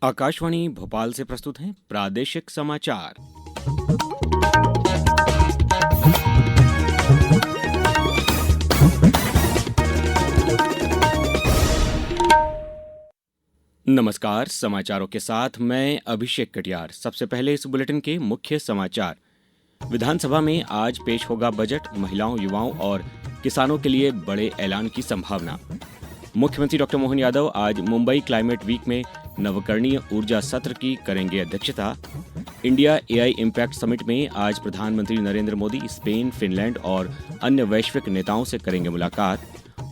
आकाशवाणी भोपाल से प्रस्तुत हैं प्रादेशिक समाचार। नमस्कार, समाचारों के साथ मैं अभिषेक कटियार। सबसे पहले इस बुलेटिन के मुख्य समाचार। विधानसभा में आज पेश होगा बजट। महिलाओं, युवाओं और किसानों के लिए बड़े ऐलान की संभावना। मुख्यमंत्री डॉ मोहन यादव आज मुंबई क्लाइमेट वीक में नवकरणीय ऊर्जा सत्र की करेंगे अध्यक्षता। इंडिया एआई इम्पैक्ट समिट में आज प्रधानमंत्री नरेंद्र मोदी स्पेन, फिनलैंड और अन्य वैश्विक नेताओं से करेंगे मुलाकात।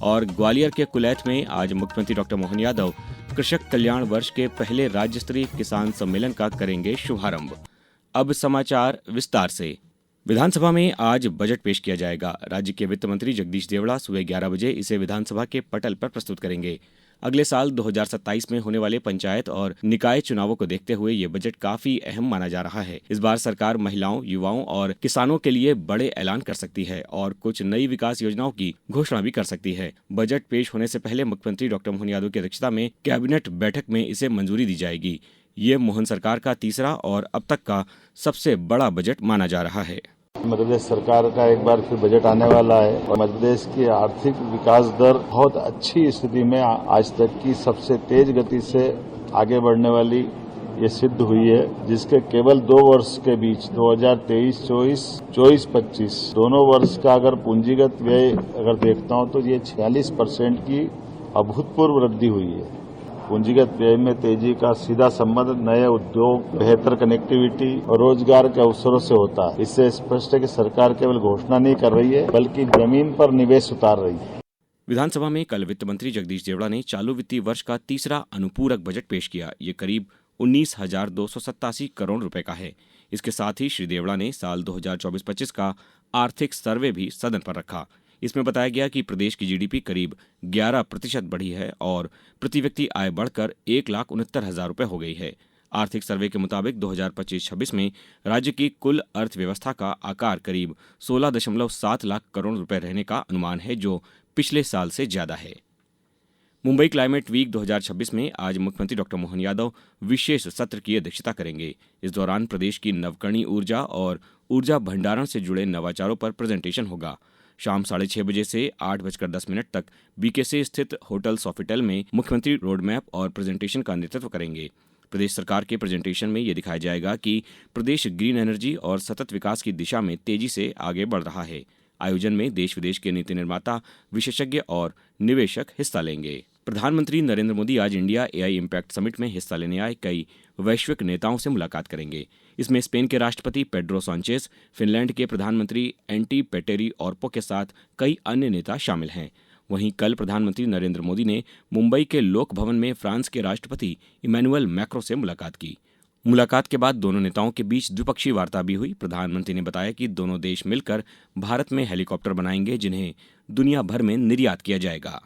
और ग्वालियर के कुलैथ में आज मुख्यमंत्री डॉ मोहन यादव कृषक कल्याण वर्ष के पहले राज्य स्तरीय किसान सम्मेलन का करेंगे शुभारंभ। अब समाचार विस्तार से। विधानसभा में आज बजट पेश किया जाएगा। राज्य के वित्त मंत्री जगदीश देवड़ा सुबह 11 बजे इसे विधानसभा के पटल पर प्रस्तुत करेंगे। अगले साल 2027 में होने वाले पंचायत और निकाय चुनावों को देखते हुए ये बजट काफी अहम माना जा रहा है। इस बार सरकार महिलाओं, युवाओं और किसानों के लिए बड़े ऐलान कर सकती है और कुछ नई विकास योजनाओं की घोषणा भी कर सकती है। बजट पेश होने से पहले मुख्यमंत्री डॉ मोहन यादव की अध्यक्षता में कैबिनेट बैठक में इसे मंजूरी दी जाएगी। ये मोहन सरकार का तीसरा और अब तक का सबसे बड़ा बजट माना जा रहा है। मध्य प्रदेश सरकार का एक बार फिर बजट आने वाला है और मध्य प्रदेश की आर्थिक विकास दर बहुत अच्छी स्थिति में आज तक की सबसे तेज गति से आगे बढ़ने वाली ये सिद्ध हुई है, जिसके केवल 2 वर्ष के बीच 2023-24, 24-25 दोनों वर्ष का अगर पूंजीगत व्यय अगर देखता हूं तो ये 46% की अभूतपूर्व वृद्धि हुई है। पूंजीगत व्यय में तेजी का सीधा संबंध नए उद्योग, बेहतर कनेक्टिविटी और रोजगार के अवसरों से होता है। इससे स्पष्ट है कि सरकार केवल घोषणा नहीं कर रही है बल्कि जमीन पर निवेश उतार रही है। विधानसभा में कल वित्त मंत्री जगदीश देवड़ा ने चालू वित्तीय वर्ष का तीसरा अनुपूरक बजट पेश किया। ये करीब 19,287 करोड़ रुपए का है। इसके साथ ही श्री देवड़ा ने साल 2024-25 का आर्थिक सर्वे भी सदन पर रखा। इसमें बताया गया कि प्रदेश की जीडीपी करीब 11% बढ़ी है और प्रति व्यक्ति आय बढ़कर 1,69,000 रुपए हो गई है। आर्थिक सर्वे के मुताबिक 2025-26 में राज्य की कुल अर्थव्यवस्था का आकार करीब 16.7 लाख करोड़ रुपए रहने का अनुमान है, जो पिछले साल से ज्यादा है। मुंबई क्लाइमेट वीक 2026 में आज मुख्यमंत्री डॉ मोहन यादव विशेष सत्र की अध्यक्षता करेंगे। इस दौरान प्रदेश की नवकरणीय ऊर्जा और ऊर्जा भंडारण से जुड़े नवाचारों पर प्रेजेंटेशन होगा। शाम 6:30 बजे से 8:10 तक बीकेसी स्थित होटल सॉफिटेल में मुख्यमंत्री रोड मैप और प्रेजेंटेशन का नेतृत्व करेंगे। प्रदेश सरकार के प्रेजेंटेशन में ये दिखाया जाएगा कि प्रदेश ग्रीन एनर्जी और सतत विकास की दिशा में तेजी से आगे बढ़ रहा है। आयोजन में देश विदेश के नीति निर्माता, विशेषज्ञ और निवेशक हिस्सा लेंगे। प्रधानमंत्री नरेंद्र मोदी आज इंडिया एआई इम्पैक्ट समिट में हिस्सा लेने आए कई वैश्विक नेताओं से मुलाकात करेंगे। इसमें स्पेन के राष्ट्रपति पेड्रो सांचेज, फिनलैंड के प्रधानमंत्री एंटी पेटेरी ऑर्पो के साथ कई अन्य नेता शामिल हैं। वहीं कल प्रधानमंत्री नरेंद्र मोदी ने मुंबई के लोक भवन में फ्रांस के राष्ट्रपति इमैनुअल मैक्रों से मुलाकात की। मुलाकात के बाद दोनों नेताओं के बीच द्विपक्षीय वार्ता भी हुई। प्रधानमंत्री ने बताया कि दोनों देश मिलकर भारत में हेलीकॉप्टर बनाएंगे, जिन्हें दुनिया भर में निर्यात किया जाएगा।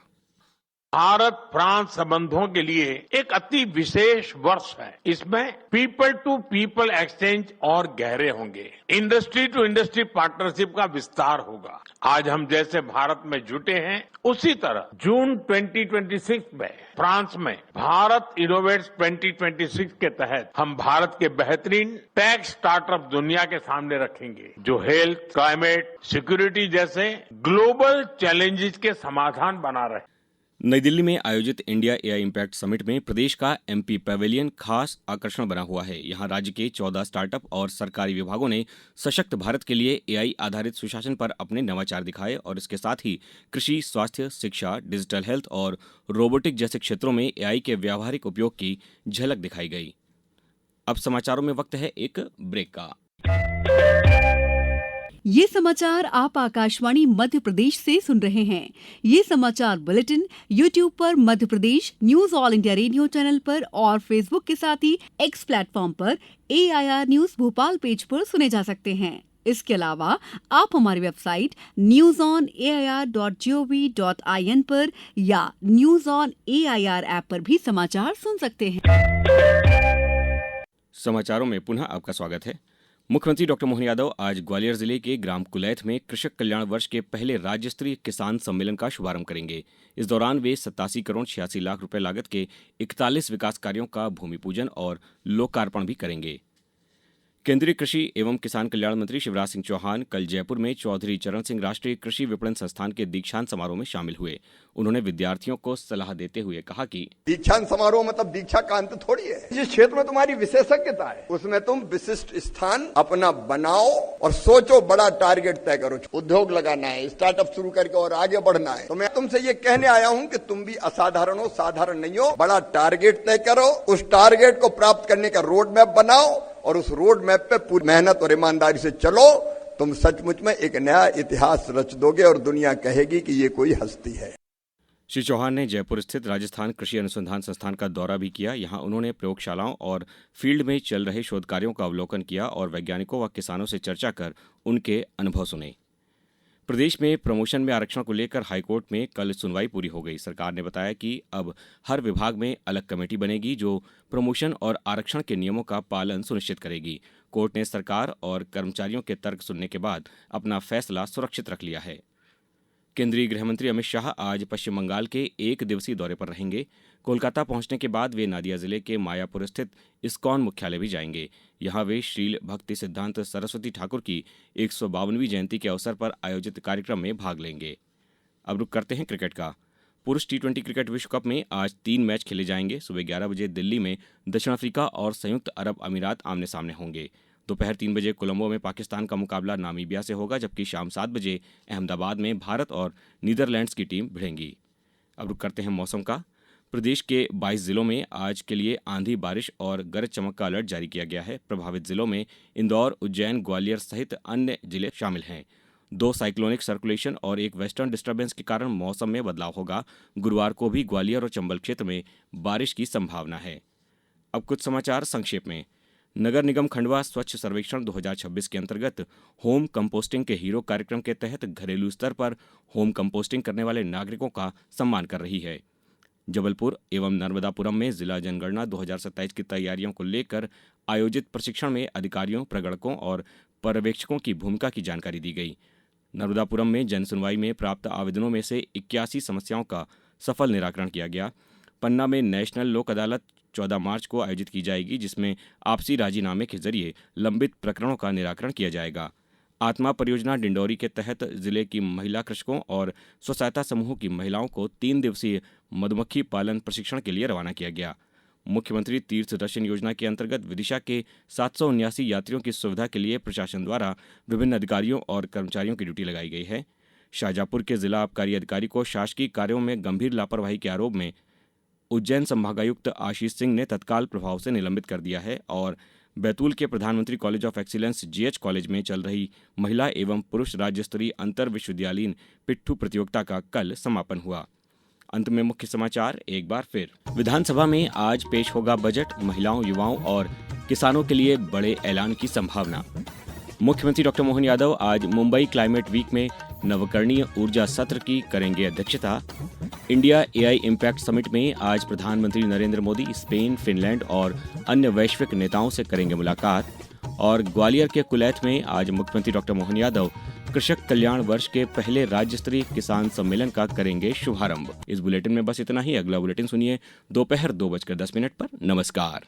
भारत फ्रांस संबंधों के लिए एक अति विशेष वर्ष है। इसमें पीपल टू पीपल एक्सचेंज और गहरे होंगे। इंडस्ट्री टू इंडस्ट्री पार्टनरशिप का विस्तार होगा। आज हम जैसे भारत में जुटे हैं, उसी तरह जून 2026 में फ्रांस में भारत इनोवेट्स 2026 के तहत हम भारत के बेहतरीन टेक स्टार्टअप दुनिया के सामने रखेंगे, जो हेल्थ, क्लाइमेट, सिक्योरिटी जैसे ग्लोबल चैलेंजेस के समाधान बना रहे। नई दिल्ली में आयोजित इंडिया एआई इम्पैक्ट समिट में प्रदेश का एमपी पैवेलियन खास आकर्षण बना हुआ है। यहां राज्य के 14 स्टार्टअप और सरकारी विभागों ने सशक्त भारत के लिए एआई आधारित सुशासन पर अपने नवाचार दिखाए और इसके साथ ही कृषि, स्वास्थ्य, शिक्षा, डिजिटल हेल्थ और रोबोटिक जैसे क्षेत्रों में एआई के व्यावहारिक उपयोग की झलक दिखाई गई। अब समाचारों में वक्त है एक ब्रेक का। ये समाचार आप आकाशवाणी मध्य प्रदेश से सुन रहे हैं। ये समाचार बुलेटिन YouTube पर Madhya Pradesh news All India Radio channel पर और फेसबुक के साथ ही एक्स प्लेटफॉर्म पर AIR न्यूज भोपाल पेज पर सुने जा सकते हैं। इसके अलावा आप हमारी वेबसाइट newsonair.gov.in पर या न्यूज ऑन AIR ऐप पर भी समाचार सुन सकते हैं। समाचारों में पुनः आपका स्वागत है। मुख्यमंत्री डॉक्टर मोहन यादव आज ग्वालियर जिले के ग्राम कुलैथ में कृषक कल्याण वर्ष के पहले राज्य स्तरीय किसान सम्मेलन का शुभारंभ करेंगे। इस दौरान वे 87 करोड़ 86 लाख रुपए लागत के 41 विकास कार्यों का भूमि पूजन और लोकार्पण भी करेंगे। केंद्रीय कृषि एवं किसान कल्याण मंत्री शिवराज सिंह चौहान कल जयपुर में चौधरी चरण सिंह राष्ट्रीय कृषि विपणन संस्थान के दीक्षांत समारोह में शामिल हुए। उन्होंने विद्यार्थियों को सलाह देते हुए कहा कि दीक्षांत समारोह मतलब दीक्षा का अंत थोड़ी है। जिस क्षेत्र में तुम्हारी विशेषज्ञता है उसमें तुम विशिष्ट स्थान अपना बनाओ और सोचो, बड़ा टारगेट तय करो। उद्योग लगाना है, स्टार्टअप शुरू करके और आगे बढ़ना है। तो मैं तुमसे ये कहने आया हूं कि तुम भी असाधारण हो, साधारण नहीं हो। बड़ा टारगेट तय करो, उस टारगेट को प्राप्त करने का रोड मैप बनाओ और उस रोड मैप पे पूरी मेहनत और ईमानदारी से चलो। तुम सचमुच में एक नया इतिहास रच दोगे और दुनिया कहेगी कि ये कोई हस्ती है। श्री चौहान ने जयपुर स्थित राजस्थान कृषि अनुसंधान संस्थान का दौरा भी किया। यहां उन्होंने प्रयोगशालाओं और फील्ड में चल रहे शोध कार्यों का अवलोकन किया और वैज्ञानिकों व किसानों से चर्चा कर उनके अनुभव सुने। प्रदेश में प्रमोशन में आरक्षण को लेकर हाईकोर्ट में कल सुनवाई पूरी हो गई। सरकार ने बताया कि अब हर विभाग में अलग कमेटी बनेगी जो प्रमोशन और आरक्षण के नियमों का पालन सुनिश्चित करेगी। कोर्ट ने सरकार और कर्मचारियों के तर्क सुनने के बाद अपना फैसला सुरक्षित रख लिया है। केंद्रीय गृहमंत्री अमित शाह आज पश्चिम बंगाल के एक दिवसीय दौरे पर रहेंगे। कोलकाता पहुंचने के बाद वे नादिया जिले के मायापुर स्थित इस्कॉन मुख्यालय भी जाएंगे। यहां वे श्रील भक्ति सिद्धांत सरस्वती ठाकुर की 152वीं जयंती के अवसर पर आयोजित कार्यक्रम में भाग लेंगे। अब रुक करते हैं क्रिकेट का। पुरुष टी20 क्रिकेट विश्व कप में आज 3 मैच खेले जाएंगे। सुबह 11 बजे दिल्ली में दक्षिण अफ्रीका और संयुक्त अरब अमीरात आमने सामने होंगे। दोपहर 3 बजे कोलंबो में पाकिस्तान का मुकाबला नामीबिया से होगा, जबकि शाम 7 बजे अहमदाबाद में भारत और नीदरलैंड्स की टीम भिड़ेंगी। अब रुक करते हैं मौसम का। प्रदेश के 22 जिलों में आज के लिए आंधी, बारिश और गरज चमक का अलर्ट जारी किया गया है। प्रभावित जिलों में इंदौर, उज्जैन, ग्वालियर सहित अन्य जिले शामिल हैं। 2 साइक्लोनिक सर्कुलेशन और एक वेस्टर्न डिस्टर्बेंस के कारण मौसम में बदलाव होगा। गुरुवार को भी ग्वालियर और चंबल क्षेत्र में बारिश की संभावना है। अब कुछ समाचार संक्षेप में। नगर निगम खंडवा स्वच्छ सर्वेक्षण 2026 के अंतर्गत होम कंपोस्टिंग के हीरो कार्यक्रम के तहत घरेलू स्तर पर होम कंपोस्टिंग करने वाले नागरिकों का सम्मान कर रही है। जबलपुर एवं नर्मदापुरम में जिला जनगणना 2027 की तैयारियों को लेकर आयोजित प्रशिक्षण में अधिकारियों, प्रगणकों और पर्यवेक्षकों की भूमिका की जानकारी दी गई। नर्मदापुरम में जनसुनवाई में प्राप्त आवेदनों में से 81 समस्याओं का सफल निराकरण किया गया। पन्ना में नेशनल लोक अदालत 14 मार्च को आयोजित की जाएगी, जिसमें आपसी राजीनामे के जरिए लंबित प्रकरणों का निराकरण किया जाएगा। आत्मा परियोजना डिंडौरी के तहत जिले की महिला कृषकों और स्व सहायता समूहों की महिलाओं को 3 दिवसीय मधुमक्खी पालन प्रशिक्षण के लिए रवाना किया गया। मुख्यमंत्री तीर्थ दर्शन योजना के अंतर्गत विदिशा के 779 यात्रियों की सुविधा के लिए प्रशासन द्वारा विभिन्न अधिकारियों और कर्मचारियों की ड्यूटी लगाई गई है। शाहजहाँपुर के जिला आबकारी अधिकारी को शासकीय कार्यों में गंभीर लापरवाही के आरोप में उज्जैन संभागायुक्त आशीष सिंह ने तत्काल प्रभाव से निलंबित कर दिया है। और बैतूल के प्रधानमंत्री college of excellence GH college में चल रही महिला एवं पुरुष राज्य स्तरीय अंतर विश्वविद्यालयीन पिट्ठू प्रतियोगिता का कल समापन हुआ। अंत में मुख्य समाचार एक बार फिर। विधानसभा में आज पेश होगा बजट। महिलाओं, युवाओं और किसानों के लिए बड़े ऐलान की संभावना। मुख्यमंत्री डॉक्टर मोहन यादव आज मुंबई क्लाइमेट वीक में नवकरणीय ऊर्जा सत्र की करेंगे अध्यक्षता। इंडिया एआई इम्पैक्ट समिट में आज प्रधानमंत्री नरेंद्र मोदी स्पेन, फिनलैंड और अन्य वैश्विक नेताओं से करेंगे मुलाकात। और ग्वालियर के कुलैथ में आज मुख्यमंत्री डॉक्टर मोहन यादव कृषक कल्याण वर्ष के पहले राज्य स्तरीय किसान सम्मेलन का करेंगे शुभारंभ। इस बुलेटिन में बस इतना ही। अगला बुलेटिन सुनिए दोपहर 2:10 पर। नमस्कार।